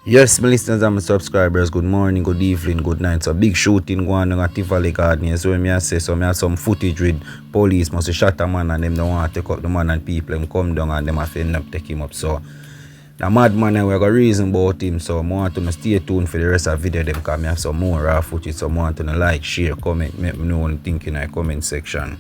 Yes, my listeners and my subscribers, good morning, good evening, good night. So big shooting going on at Tivoli Gardens. So I say, so I have some footage with police must shatter man and them don't want to take up the man and people them come down and them have to end up take him up. So the madman and we got reason about him. So I want to stay tuned for the rest of the video them because I have some more raw footage. So I want to like, share, comment, make me know what you think in the comment section.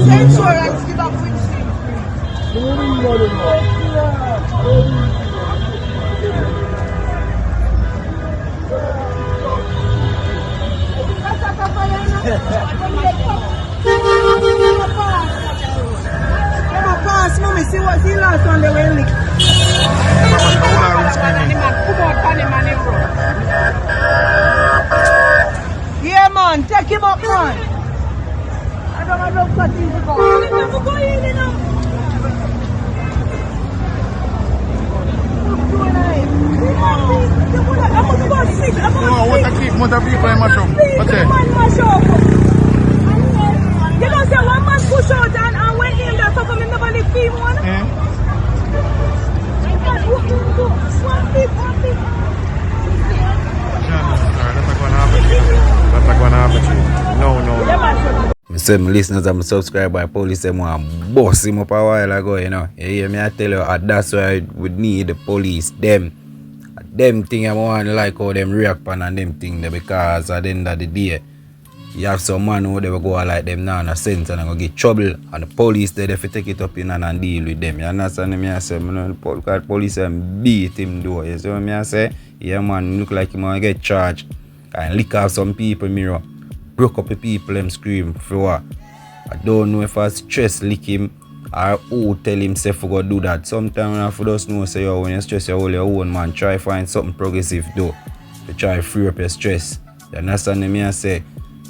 Insurance, give up windshields. Pass, mommy, see what he lost on the way. Yeah, man, take him up, man. I don't know what he's what a keep motor people in my shop. What's it? You don't say one man push out and went in there, so come in nobody feel one. That's not gonna happen. No. I said my listeners and my subscribers, police them want to boss him up a while ago, you know. You hear me? I tell you, that's why I would need the police. Them thing I want to like how them react on and them thing there, because at the end of the day, you have some man who they will go like them now in a sense and go get trouble, and the police they have to take it up in and deal with them. You understand me? I say, the police and beat him though. You see what I say? Yeah man, look like he want to get charged and lick off some people mirror. Broke up the people them scream for what? I don't know if I stress lick him or who tell himself to go do that. Sometimes I for just know say yo, when you stress you hold your own man, try find something progressive do to try free up your stress. You understand me? I say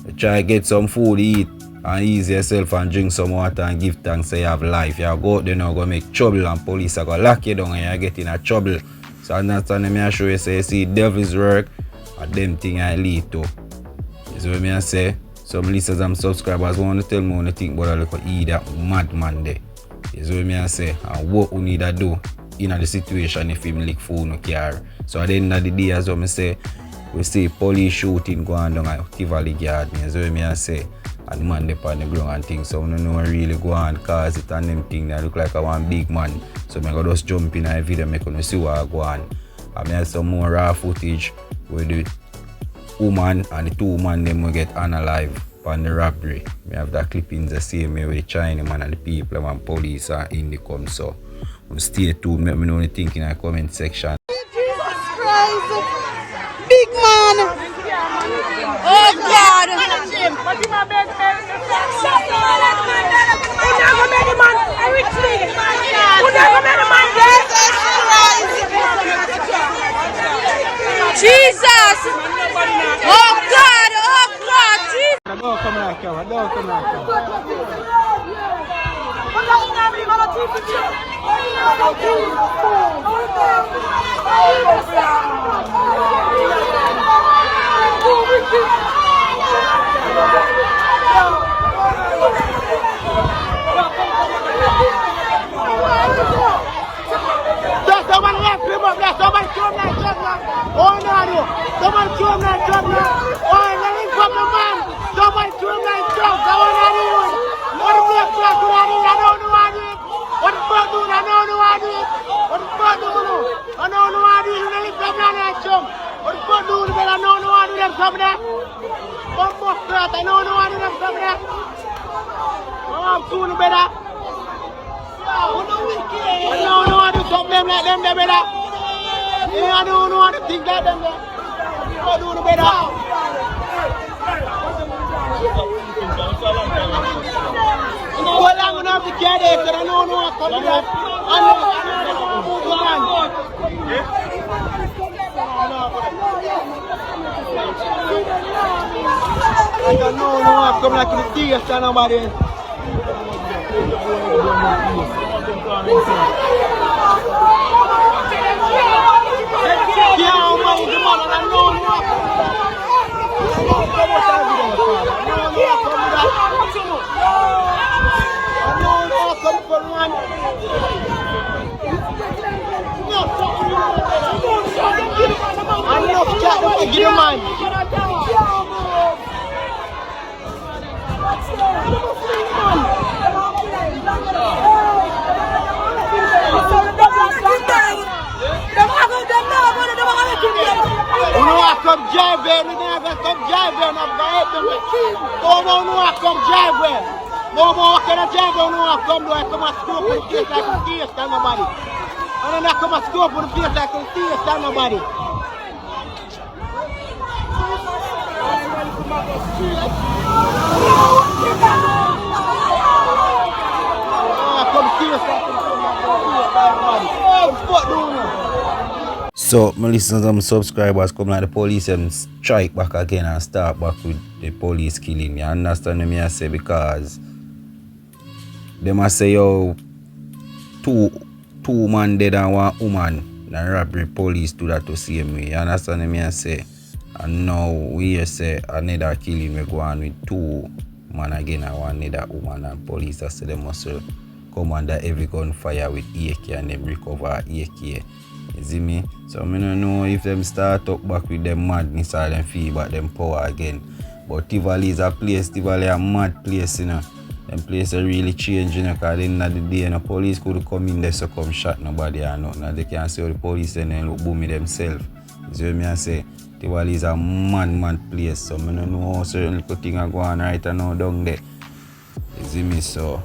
you try get some food to eat and ease yourself and drink some water and give thanks say you have life. You go out there now go make trouble and police are gonna lock you down and you get in a trouble. So understand me? I show you say you see devil's work and them thing I lead to. So what I say, some listeners and subscribers want to tell me what they think about a little that madman there. Is what I say, and what we need to do in the situation if him lick phone no car. So at the end of the day, as I say, we see police shooting going down at Tivoli Gardens. Is what I say, and man they on the ground and things. So we don't know really go on cause it and them things. They look like one big man. So I go just jump in a video make you see what go on. I have some more raw footage with the woman and the two man them will get unalive on the robbery. We have that clippings the same way with the Chinaman and the people and police are INDECOM. So stay tuned, let me know what you think in the comment section. Jesus Christ! Big man! Oh God! Jesus! Oh God! Oh God! Jesus! Don't come like that. Don't come like that. Someone left him up there. Someone threw him like juggler. Oh no! Someone threw him like juggler. Oh, let him come the man. Someone threw him like juggler. I want to do it. What the black flag do I don't know how to do it. What the fuck do I don't know how to do it. What the fuck do I don't know how to do it. Let him come down and jump. What the fuck do I don't know how to do them come there. One more flat. I don't know how to do them come there. Oh, I'm soon better. I don't know how to do something like them, better. I don't know what to think like them there. What do you better? Well, I'm going to have to get it, because I don't know what's coming up. I know what's going on. I don't know what's coming like to the tears to nobody. Come drive there, come drive there, I'm going to come drive there. No more can I drive there, no come like come and scope with the face like a tear stand nobody. And then I come and scope with the face like a tear stand nobody. Come tear stand nobody. What do you? So, my listeners and my subscribers come like the police and strike back again and start back with the police killing. You understand me I say, because they must say, yo, two man dead and one woman, and robbery police do that to see me. You understand me I say? And now we say another killing we go on with 2 man again and one another woman, and police say they must come under heavy gunfire with AK and them recover AK. You see me? So I don't know if them start up back with them madness or them feel back them power again. But Tivoli is a place, Tivoli a mad place, you know. Them place really change, you know, because at the end of the day, you know, police could come in there so come shot nobody or nothing. They can't see how the police and then look boomy themselves. You see what I say? Tivoli is a mad place, so I don't know how certain little things are going right now down there. You see me? So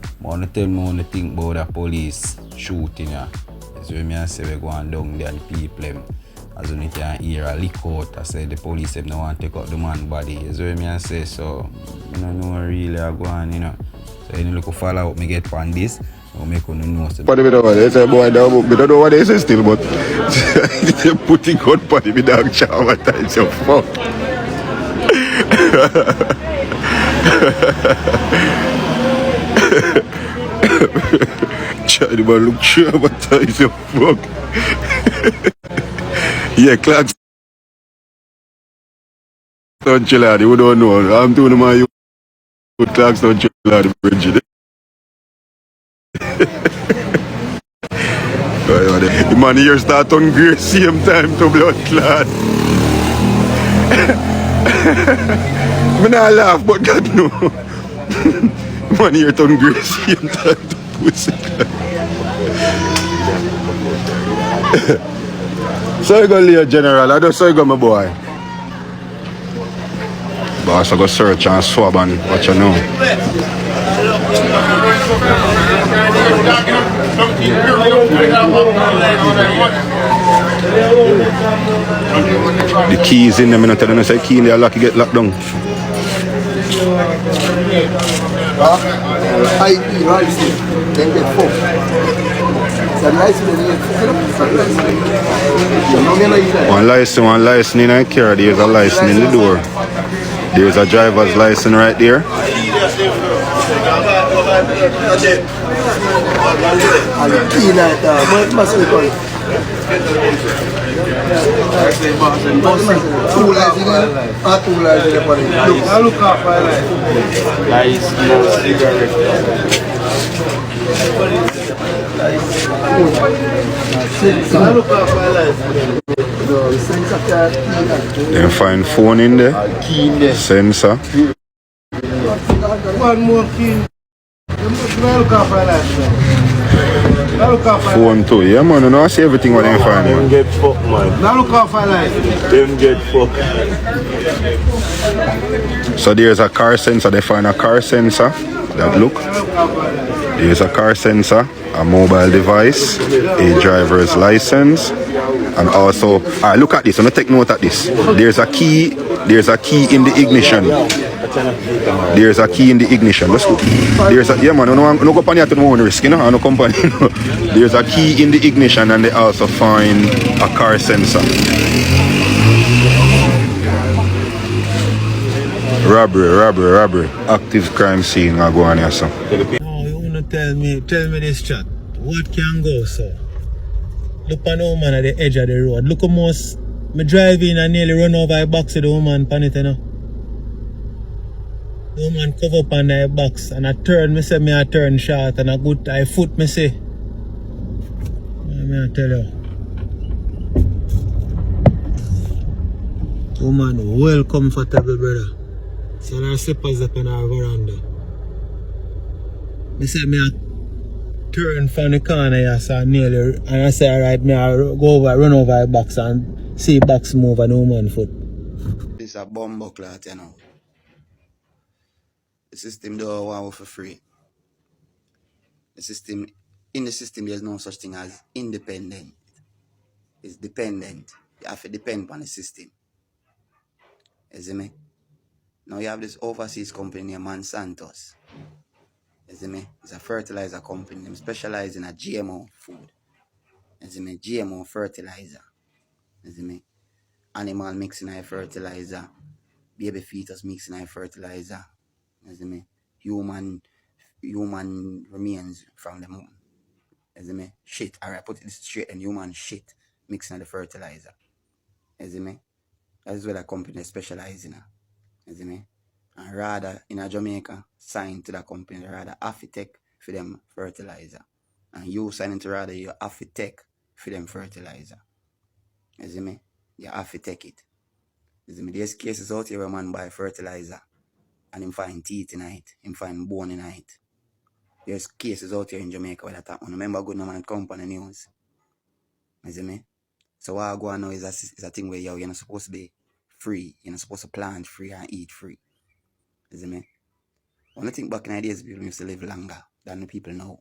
I want to tell me what to think about the police shooting, you know. So when I say we go on down there and people them, as you can hear a leak out, I say the police them don't want to take out the man body. So when I say so, you know really I go on, you know. So you look follow up me get on this, I'll make you know. But they say boy, they don't know what they say still, but they putting gun party with dog shower time, so fuck. Charlie, but look sure about time, so fuck. Yeah, Clark's don't chill out, you don't know. I'm doing my youth. Clark's don't chill out, the bridge. The man here start on grey same time to blood clot. I not laugh, but God no. The man here turn grey same time to pussy clot. So you go lay general, I just saw you go my boy. Boss I go search and swab and watch you know. The keys in them, I'm not telling you, say key in there, lock you get locked down. Then get fucked. One license in a car, there's a license in the door. There's a driver's license right there. Then find phone in there, sensor. One more key. Phone too, yeah man, you know I see everything what they find man. Them get fucked man. Now look out for life. Them get fucked. So there's a car sensor, they find a car sensor that look. There's a car sensor, a mobile device, a driver's license, and also, alright, look at this. I'm gonna take note of this. There's a key in the ignition. There's a key in the ignition. Let's go. There's a, yeah man, no company at the own risk, you know, no company. There's a key in the ignition, and they also find a car sensor. Robbery. Active crime scene I go on here, so. No, you wanna tell me this chat. What can go, so? Look at the woman at the edge of the road. Look how most me drive in and nearly run over a box with the woman pan it, you know. The woman cover up on the box and I turn short and a good I foot me say. I tell you. Woman well comfortable, brother. So her slippers up on our veranda. Me say me a turn from the corner here, so nearly, and I say alright, me I go over, run over the box and see box move and no man foot. This is a bomb clot, you know. The system don't want for free. In the system there's no such thing as independent. It's dependent. You have to depend on the system. You see me? Now you have this overseas company named Monsanto's. You see me? It's a fertilizer company. They specialize in a GMO food. You see me? GMO fertilizer. You see me? Animal mixing a fertilizer. Baby fetus mixing a fertilizer. You see me? Human remains from the moon. You see me? Shit. Alright, put it straight and human shit mixing the fertilizer. You see me? That's what a company specializes in. You see me? And rather in a Jamaica sign to that company, rather have to take for them fertilizer. And you signing to rather you have to take for them fertilizer. You see me? You have to take it. You see me? There's cases out here where man buy fertilizer and him find teeth in it, him find bone in it. There's cases out here in Jamaica where that happen. Remember good no man come on the news. You see me? So what I go on now is a thing where you're not supposed to be free. You're not supposed to plant free and eat free. You see me? When I think back in the days, people used to live longer than the people now.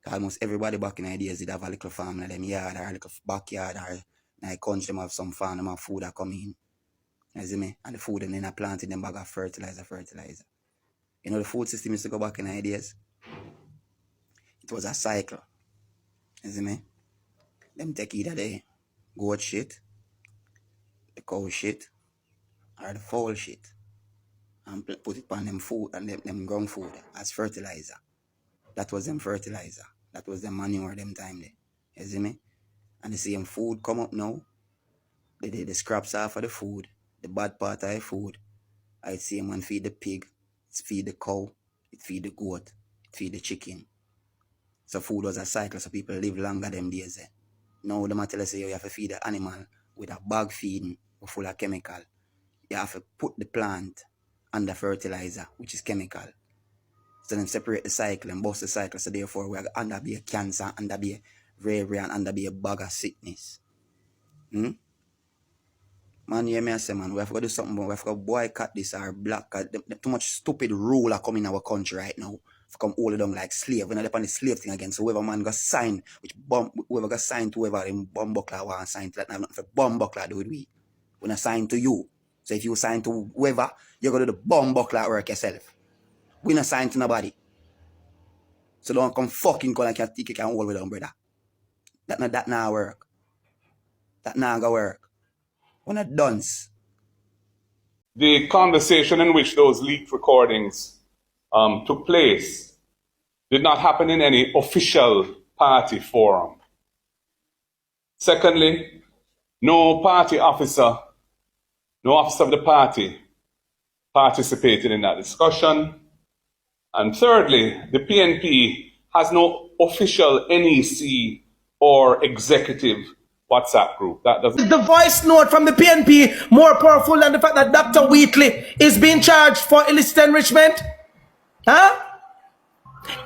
Almost everybody back in the days did have a little farm in them yard or a little backyard or in the country, them have some farm, them have food that come in. You see me? And the food and then I planted them bag of fertilizer. You know the food system used to go back in the days? It was a cycle. You see me? Them take either the goat shit, the cow shit, or the fowl shit. And put it on them food and them ground food as fertilizer. That was them fertilizer. That was them manure them time there. You see me? And the same food come up now. They did the scraps off of the food, the bad part of the food. I see man feed the pig, it feed the cow, it feed the goat, it feed the chicken. So food was a cycle, so people live longer them days there. Now the matter say you have to feed the animal with a bag feeding full of chemical. You have to put the plant under fertilizer, which is chemical. So then separate the cycle and bust the cycle. So therefore we are under be a cancer, under be a rare and under be a bag of sickness. Man, hear me say, man, we have to do something, but we have to boycott this or black. Too much stupid rule are coming in our country right now. To come hold it down like slave. We're not upon the slave thing again. So whoever man got signed, whoever got signed to whoever in bomb buckler want to sign to that, have nothing for bomb buckler do with we. We're not signed to you. So if you sign to whoever, you're going to do the bomb buckler work yourself. We're not signed to nobody. So don't come fucking call and can't think you can hold with them, brother. That not work. That not gonna work. We're not dunce. The conversation in which those leaked recordings took place did not happen in any official party forum. Secondly, no party officer, no officer of the party participated in that discussion. And thirdly, the PNP has no official NEC or executive WhatsApp group. That doesn't. The voice note from the PNP more powerful than the fact that Dr. Wheatley is being charged for illicit enrichment? Huh?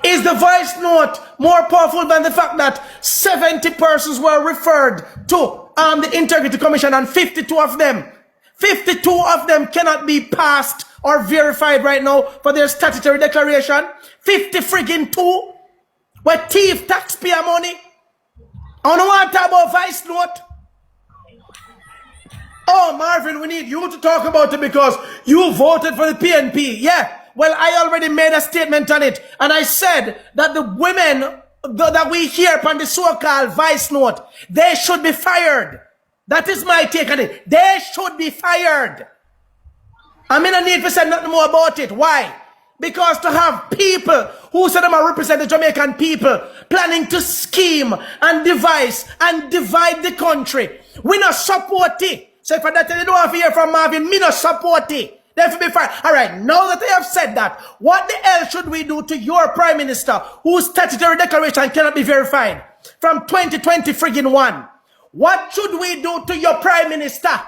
Is the voice note more powerful than the fact that 70 persons were referred to the Integrity Commission and 52 of them cannot be passed or verified right now for their statutory declaration? 50 friggin' 2? Where thief taxpayer money. I don't want to talk about vice note. Oh, Marvin, we need you to talk about it because you voted for the PNP. Yeah. Well, I already made a statement on it. And I said that the women that we hear on the so-called vice note, they should be fired. That is my take on it. They should be fired. I mean, I need to say nothing more about it. Why? Because to have people who say them represent the Jamaican people planning to scheme and devise and divide the country, we not support it. So if I don't have to hear from Marvin, me not support it. They have to be fired. All right, now that I have said that, what the hell should we do to your Prime Minister whose statutory declaration cannot be verified from 2020 friggin' one? What should we do to your Prime Minister?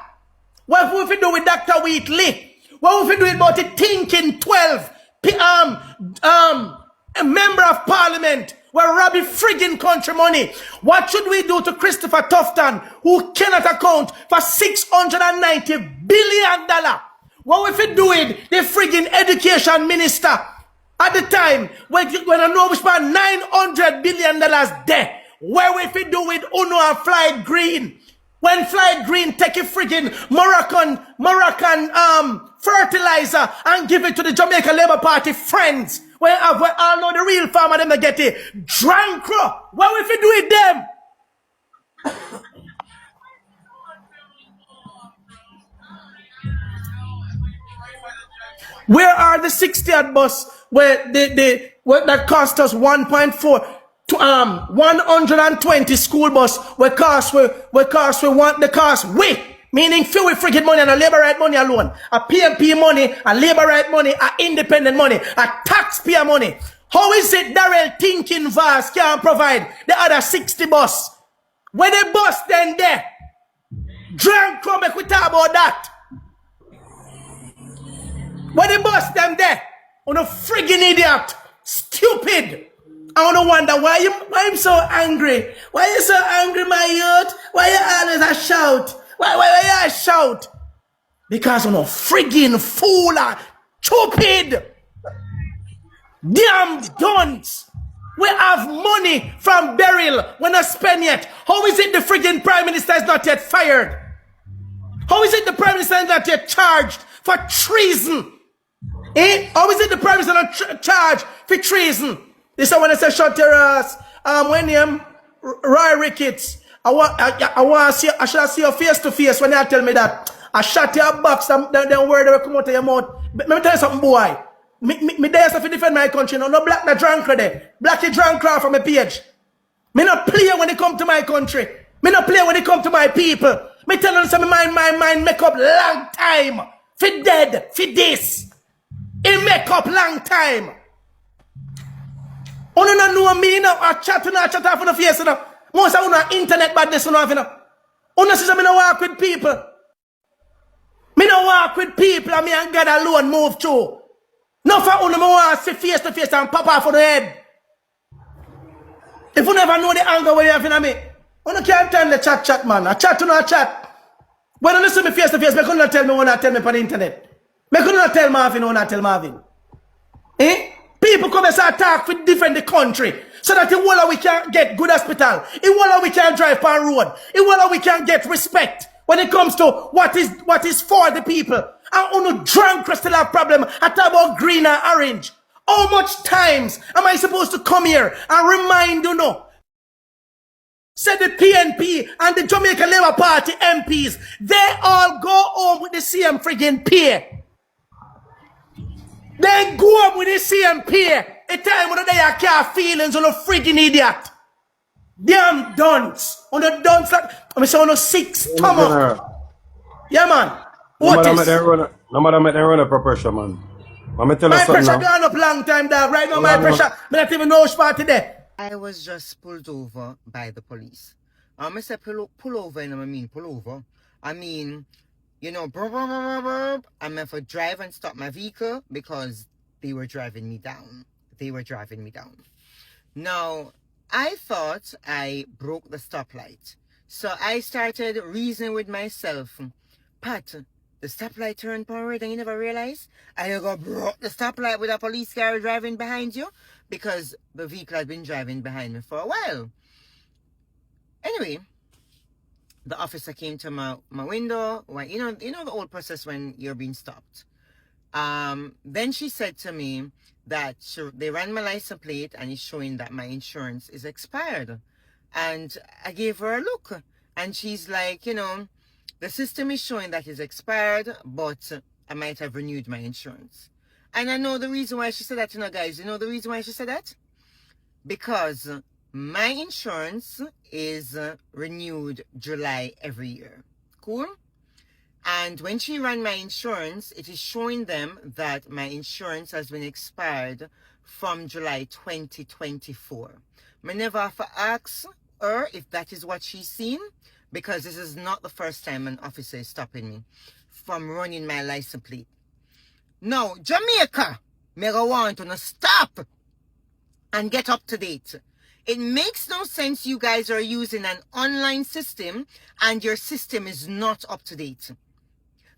What will we do with Dr. Wheatley? What will we do about the thinking 12 a member of parliament were robbing friggin' country money? What should we do to Christopher Tufton, who cannot account for $690 billion? What if we do it, the friggin' education minister at the time when I know we spent $900 billion there? Where if we do it Uno and Fly Green? When Fly Green take a friggin' Moroccan fertilizer and give it to the Jamaica Labour Party friends, where all know the real farmer them that get it drunk. What if we do it them? Where are the 60th bus where that cost us 120 school bus where cost we want the cost meaning few friggin' money and a labor right money alone, a PMP money, a labor right money, a independent money, a taxpayer money. How is it Darrell thinking Vast can't provide the other 60 bus? When they bus then there, drunk come make we talk about that. When they bust them there, on a friggin' idiot, stupid. I wanna wonder why I'm so angry. Why you so angry, my youth? Why you always a shout? Why you a shout? Because I'm a friggin' fool, stupid, damn dunce. We have money from Beryl. We're not spend yet. How is it the friggin' Prime Minister is not yet fired? How is it the Prime Minister is not yet charged for treason? How is it the Prime Minister not charged for treason? This is when I say shut your ass. When Roy Ricketts, I should see you face to face when you tell me that. I shut your box, them word that will come out of your mouth. Let me tell you something, boy. Me there to defend my country. No black the drunk there. Black the drunk from my page. Me not play when it come to my country. Me not play when it come to my people. Me tell them some my mind make up long time. For dead, for this. It make up long time. You don't know me now. I chat off on the face. Most of you know internet badness. You don't see me no walk with people. Me no walk with people and me and God alone move through. No for you me want to see face to face and pop off on the head. If you never know the anger where you have in me, you can't turn the chat man. I chat to no chat. When you see me face to face, you couldn't tell me when I tell me on the internet. I couldn't tell Marvin when I tell Marvin. People come and start talk for defend the country so that in Walla we can get good hospital. In Walla we can drive per road. In Walla we can get respect when it comes to what is for the people. And on drunk still have problem. I talk about green and orange. How much times am I supposed to come here and remind you know? Say the PNP and the Jamaica Labour Party MPs, they all go home with the same friggin' pay. They go up with the same pay. A time when they have feelings on a freaking idiot. Damn dunce. On the dunce like I'm saying on a 6 stomach. Yeah man. What is? No matter make them run up pressure, man. My pressure gone up long time, dog. Right now my pressure. I don't even know which part today. I was just pulled over by the police. I say pull over, and I mean pull over. I mean, you know, I'm meant to drive and stop my vehicle because they were driving me down. Now, I thought I broke the stoplight. So I started reasoning with myself. Pat, the stoplight turned red and you never realized? I go broke the stoplight with a police car driving behind you? because the vehicle had been driving behind me for a while. Anyway, the officer came to my window. When, you know the old process when you're being stopped. Then she said to me that they ran my license plate and it's showing that my insurance is expired. And I gave her a look, and she's like, the system is showing that it's expired, but I might have renewed my insurance. And I know the reason why she said that, guys. You know the reason why she said that? Because my insurance is renewed July every year. Cool? And when she ran my insurance, it is showing them that my insurance has been expired from July 2024. I never have to ask her if that is what she's seen, because this is not the first time an officer is stopping me from running my license plate. Now, Jamaica, me go want to stop and get up to date. It makes no sense you guys are using an online system and your system is not up to date.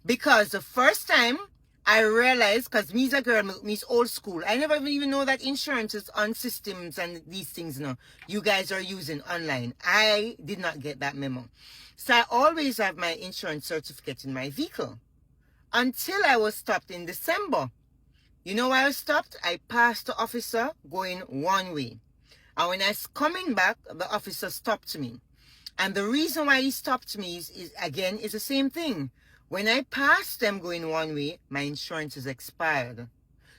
Because the first time I realized, because me's a girl, me's old school, I never even know that insurance is on systems and these things now you guys are using online. I did not get that memo. So I always have my insurance certificate in my vehicle. Until I was stopped in December. You know why I was stopped? I passed the officer going one way. And when I was coming back, the officer stopped me. And the reason why he stopped me is the same thing. When I passed them going one way, my insurance is expired.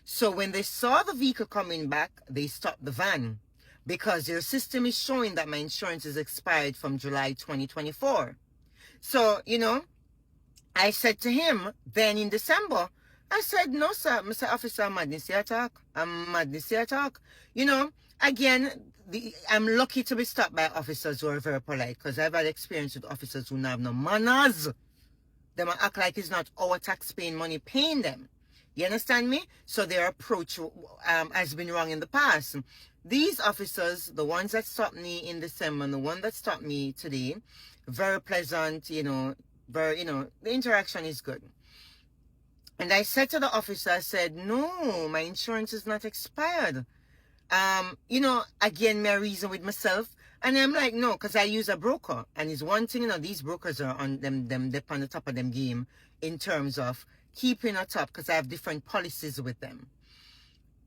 So when they saw the vehicle coming back, they stopped the van. Because their system is showing that my insurance is expired from July 2024. So, I said to him, then in December, I said, no, sir, Mr. Officer, I'm madness here talk. Again, I'm lucky to be stopped by officers who are very polite, because I've had experience with officers who have no manners. They might act like it's not our tax-paying money paying them. You understand me? So their approach has been wrong in the past. These officers, the ones that stopped me in December and the one that stopped me today, very pleasant, the interaction is good. And I said to the officer, I said, no, my insurance is not expired. Again, my reason with myself. And I'm like, no, because I use a broker. And it's one thing, these brokers are on they're on the top of them game in terms of keeping on top, because I have different policies with them.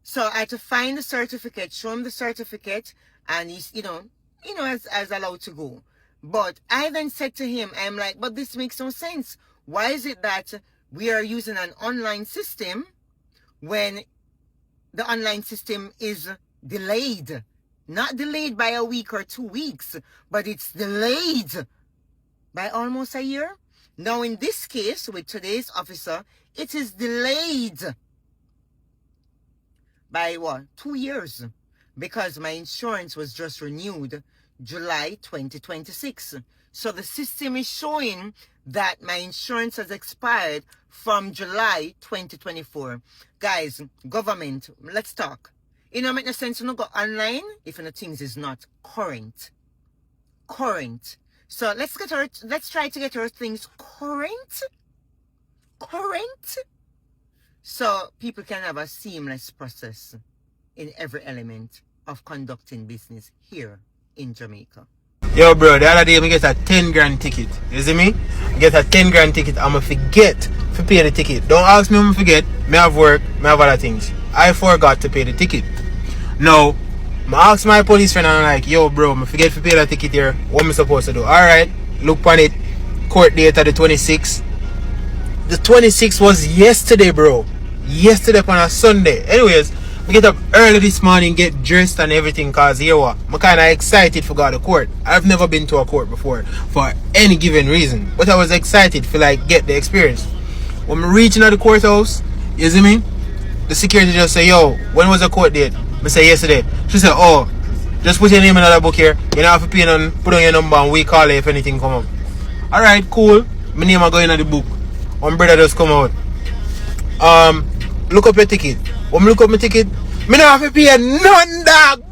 So I had to find the certificate, show him the certificate, and he's, as allowed to go. But I then said to him, I'm like, but this makes no sense. Why is it that we are using an online system when the online system is delayed? Not delayed by a week or 2 weeks, but it's delayed by almost a year. Now, in this case, with today's officer, it is delayed by 2 years, because my insurance was just renewed July 2026. So the system is showing that my insurance has expired from July 2024. Guys, government, let's talk. Make no sense to go online if the things is not current. So let's try to get our things current. So people can have a seamless process in every element of conducting business here in Jamaica. Yo, bro, the other day I get a 10 grand ticket. You see me? I get a 10 grand ticket. I'ma forget to pay the ticket. Don't ask me when I forget. Me have work, me have other things. I forgot to pay the ticket. Now, I ask my police friend and I'm like, yo, bro, I forget to pay the ticket here. What am I supposed to do? Alright, look on it. Court date at the 26th. The 26th was yesterday, bro. Yesterday on a Sunday. Anyways, we get up early this morning, get dressed and everything, cause here what? I'm kinda excited for go to court. I've never been to a court before for any given reason. But I was excited for get the experience. When I'm reaching at the courthouse, you see me? The security just say, yo, when was the court date? I say yesterday. She said, oh, just put your name in another book here. You don't have to pay none, put on your number and we call it if anything come up. Alright, cool. My name are going in the book. One brother just come out. Look up your ticket. When I look up my ticket, me don't have to pay none, dog.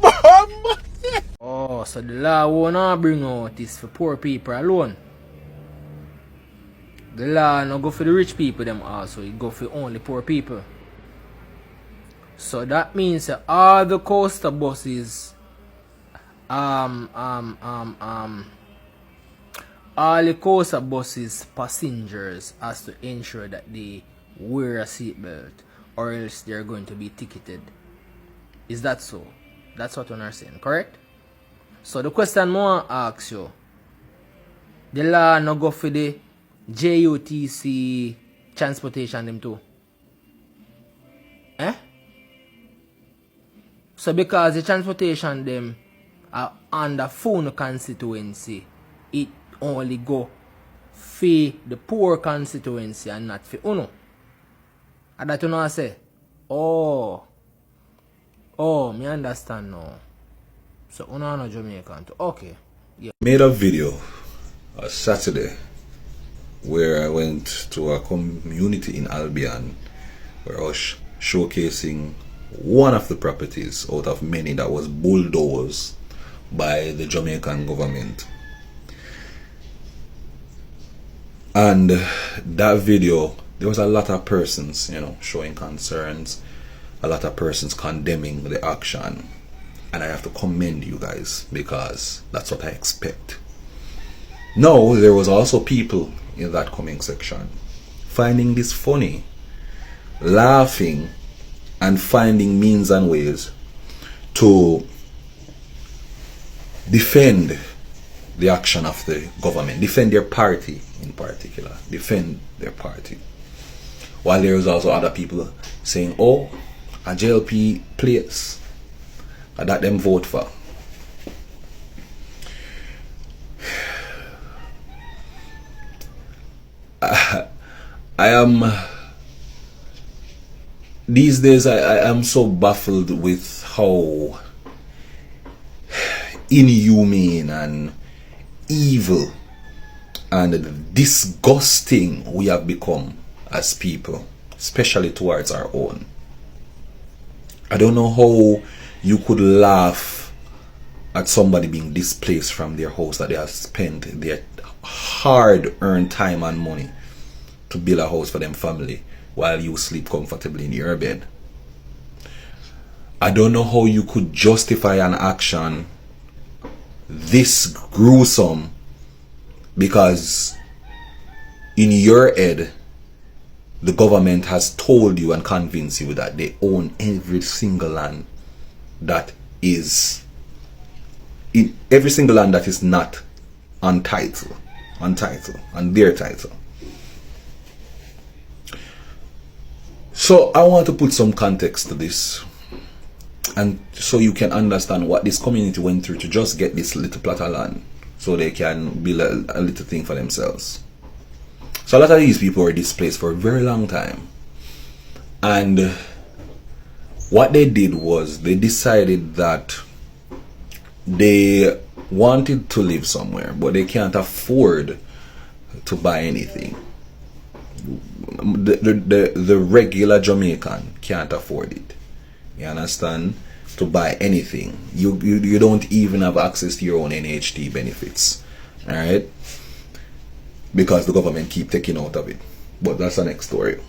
Oh, so the law won't not bring out this for poor people alone. The law not go for the rich people them also, it go for only poor people. So that means that all the coaster buses, all the coaster buses passengers has to ensure that they wear a seatbelt, or else they're going to be ticketed. Is that so? That's what we're saying, correct? So the question I want to ask you, the law no go for the JUTC transportation them too? Eh? So because the transportation them are under phone constituency, it only go for the poor constituency and not for uno. And that you know I say? Oh, me understand now. So uno no Jamaican too. Okay. Yeah. Made a video Saturday where I went to a community in Albion where I was showcasing one of the properties out of many that was bulldozed by the Jamaican government. And that video, there was a lot of persons, you know, showing concerns, a lot of persons condemning the action. And I have to commend you guys because that's what I expect. Now, there was also people in that comment section finding this funny, laughing, and finding means and ways to defend the action of the government, defend their party in particular, defend their party. While there was also other people saying, oh, a JLP place that them vote for. I am these days I am so baffled with how inhumane and evil and disgusting we have become as people, especially towards our own. I don't know how you could laugh at somebody being displaced from their house that they have spent their hard-earned time and money to build a house for them family while you sleep comfortably in your bed. I don't know how you could justify an action this gruesome because in your head the government has told you and convinced you that they own every single land that is in every single land that is not on their title. So I want to put some context to this, and so you can understand what this community went through to just get this little plot of land so they can build a little thing for themselves. So a lot of these people were displaced for a very long time, and what they did was they decided that they wanted to live somewhere, but they can't afford to buy anything. The regular Jamaican can't afford it. You understand? To buy anything. You don't even have access to your own NHT benefits. Alright? Because the government keep taking out of it. But that's the next story.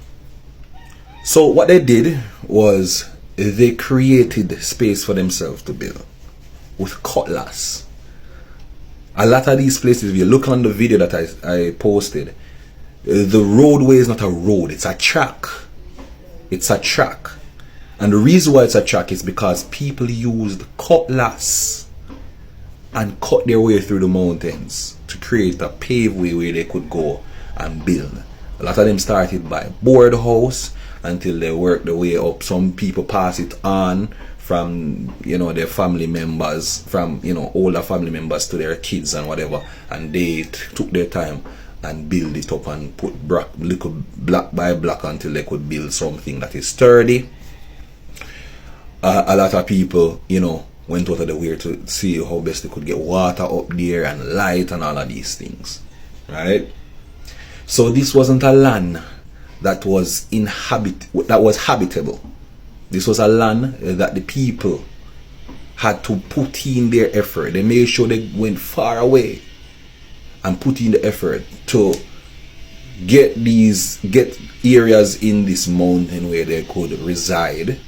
So what they did was they created space for themselves to build with cutlass. A lot of these places, if you look on the video that I posted, the roadway is not a road, it's a track. It's a track. And the reason why it's a track is because people used cutlass and cut their way through the mountains to create a paved way where they could go and build. A lot of them started by board house until they worked their way up. Some people pass it on from, you know, their family members, from, you know, older family members to their kids and whatever, and they took their time and build it up and put little block by block until they could build something that is sturdy. A lot of people, you know, went out of the way to see how best they could get water up there and light and all of these things, right? So this wasn't a land that was habitable. This was a land that the people had to put in their effort. They made sure they went far away and put in the effort to get areas in this mountain where they could reside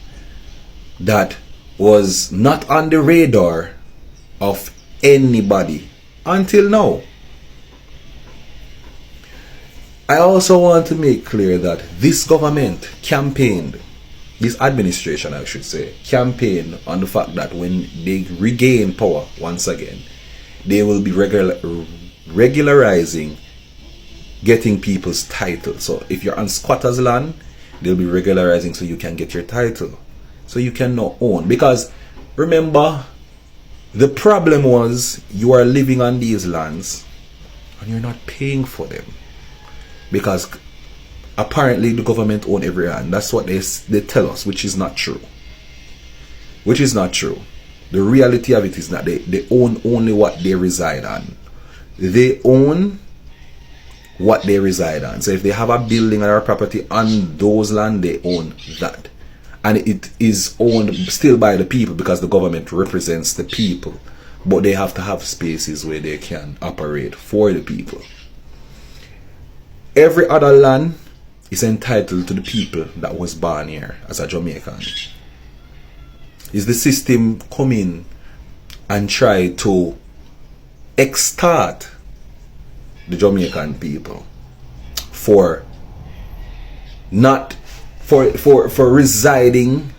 that was not on the radar of anybody until now. I also want to make clear that this government campaigned, this administration I should say, campaigned on the fact that when they regain power once again, they will be regularizing getting people's title. So if you're on squatters land, they'll be regularizing so you can get your title, so you can now own. Because remember, the problem was you are living on these lands and you're not paying for them, because apparently the government own every land. That's what they tell us, which is not true. Which is not true. The reality of it is that they own only what they reside on. They own what they reside on. So if they have a building or a property on those land, they own that. And it is owned still by the people because the government represents the people. But they have to have spaces where they can operate for the people. Every other land is entitled to the people that was born here as a Jamaican. Is the system come in and try to extort the Jamaican people for not for residing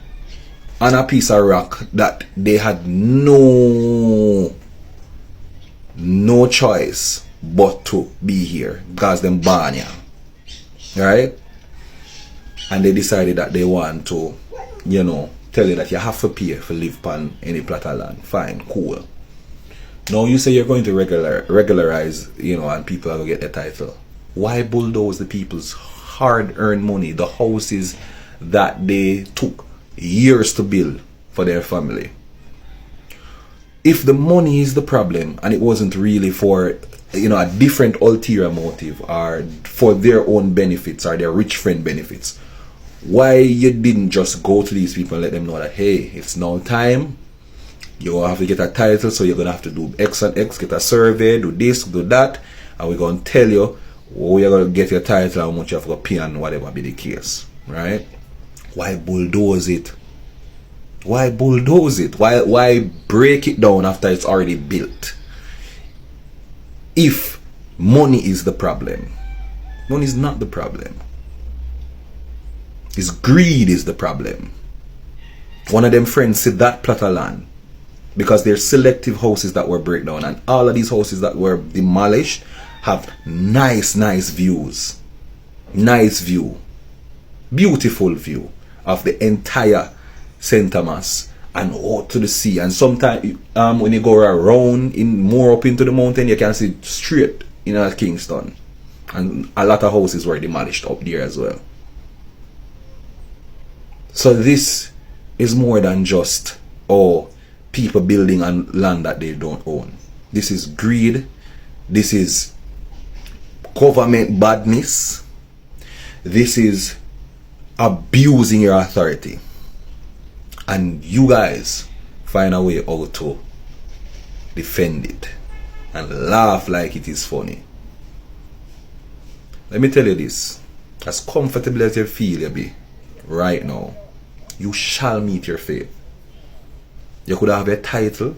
on a piece of rock that they had no choice but to be here because them born here, right? And they decided that they want to, tell you that you have to pay for live on any plot of land. Fine, cool. Now you say you're going to regularize, and people are going to get the title. Why bulldoze the people's hard-earned money, the houses that they took years to build for their family? If the money is the problem and it wasn't really for, a different ulterior motive or for their own benefits or their rich friend benefits, why you didn't just go to these people and let them know that, hey, it's now time. You have to get a title, so you're going to have to do X and X, get a survey, do this, do that, and we're going to tell you where you're going to get your title, how much you have to pay, and whatever be the case, right? Why bulldoze it? Why bulldoze it? Why break it down after it's already built? If money is the problem, money is not the problem. It's greed is the problem. One of them friends said that plot of land, because there's selective houses that were break down, and all of these houses that were demolished have nice views. Nice view. Beautiful view of the entire St. Thomas and out to the sea. And sometimes when you go around more up into the mountain, you can see straight in Kingston. And a lot of houses were demolished up there as well. So this is more than just people building on land that they don't own. This is greed. This is government badness. This is abusing your authority. And you guys find a way how to defend it and laugh like it is funny. Let me tell you this. As comfortable as you feel you be right now, you shall meet your fate. You could have a title.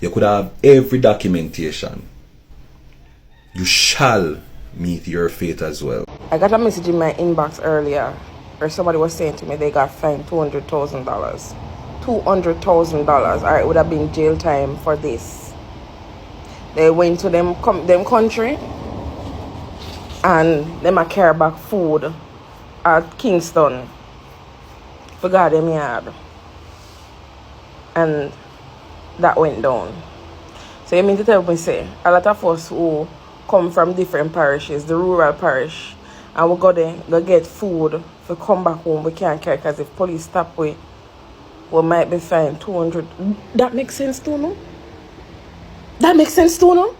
You could have every documentation. You shall meet your fate as well. I got a message in my inbox earlier where somebody was saying to me they got fined $200,000. $200,000, or it would have been jail time for this. They went to them country and them a carry back food at Kingston. Forgot them yard. And that went down. So you mean to tell me, say, a lot of us who come from different parishes, the rural parish, and we go there, go get food, we come back home, we can't carry, because if police stop we might be fined 200. That makes sense too, no? That makes sense too, no?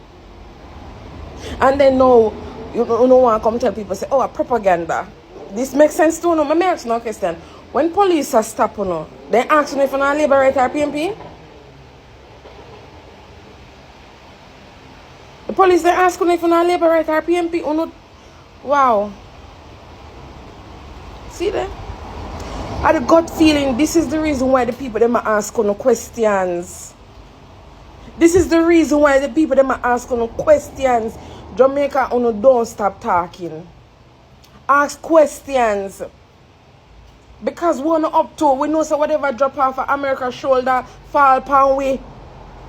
And then no, you don't want to come tell people, say, a propaganda. This makes sense too, no? Let me ask you no question. When police are stopping you, they ask you if you're not a liberator or PMP? The police, they ask you if you're not a liberator or PMP or not. Wow. See there? I had a gut feeling this is the reason why the people them ask no questions. This is the reason why the people them ask no questions. Jamaica don't stop talking. Ask questions. Because we're not up to, we know so whatever drop off of America's shoulder, fall pan we.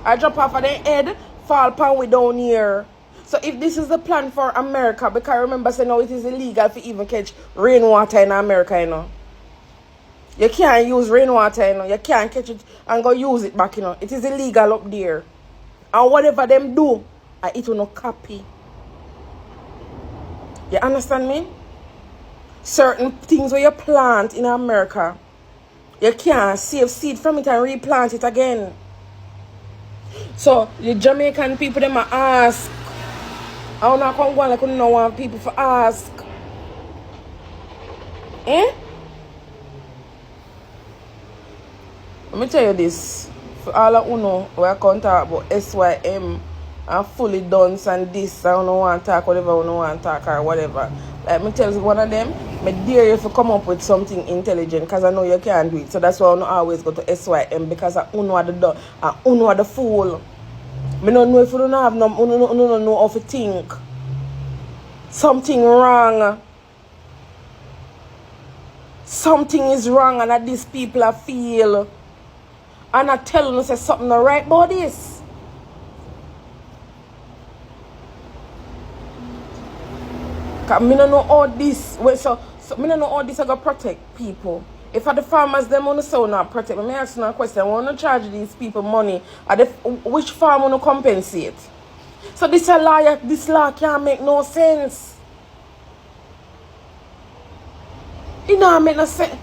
I drop off of the head, fall pan we down here. So if this is the plan for America, because remember say now it is illegal to even catch rainwater in America, you know. You can't use rainwater, you know. You can't catch it and go use it back, you know. It is illegal up there. And whatever them do, it will not copy. You understand me? Certain things where you plant in America, you can't save seed from it and replant it again. So the Jamaican people them ask. I don't know come go like no want people for ask. Eh? Let me tell you this. For all of you know, we are going to talk about SYM and fully done and this. I don't want to talk whatever I don't want to talk or whatever. Like me tell you one of them, I dare you to come up with something intelligent because I know you can't do it. So that's why I don't always go to SYM because I don't know the fool. I don't know if you don't have no, don't know how to think. Something wrong. Something is wrong and that these people are feel. And I tell them say something not right about this. I don't know all this. So I don't know all this I go protect people. If the farmers them on the sound not protect, let me ask you a question. I want to charge these people money. Which farm want to compensate? So this law can't make no sense. It don't make no sense.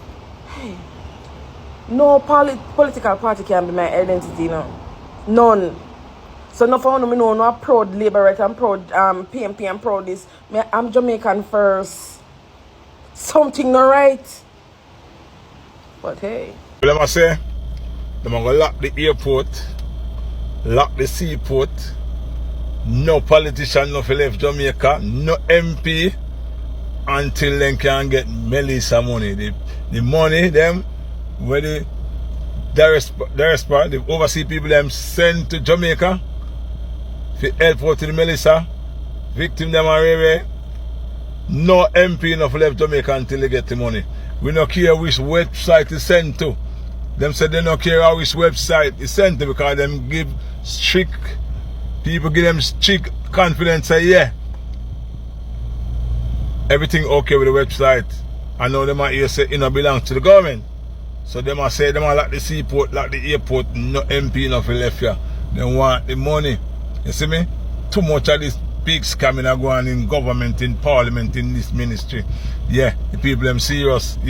Hey. No political party can be my identity, you know. None. So no for me know no proud Labourite and proud PMP and proud this. I'm Jamaican first. Something not right. But hey. Let me say, they're going to lock the airport, lock the seaport. No politician no left Jamaica, no MP until they can get Melissa money. The money them where the overseas people them send to Jamaica for help out to the Melissa, victim them are no MP no left Jamaica until they get the money. We don't care which website is sent to. Them said they don't care which website is sent to because them give strict people give them strict confidence say yeah. Everything okay with the website. I know them are here say it belongs to the government. So them are say them are like the seaport, like the airport, no MP no left here. They want the money. You see me? Too much of this big scamming are going in government, in parliament, in this ministry. Yeah, the people them serious. Yeah.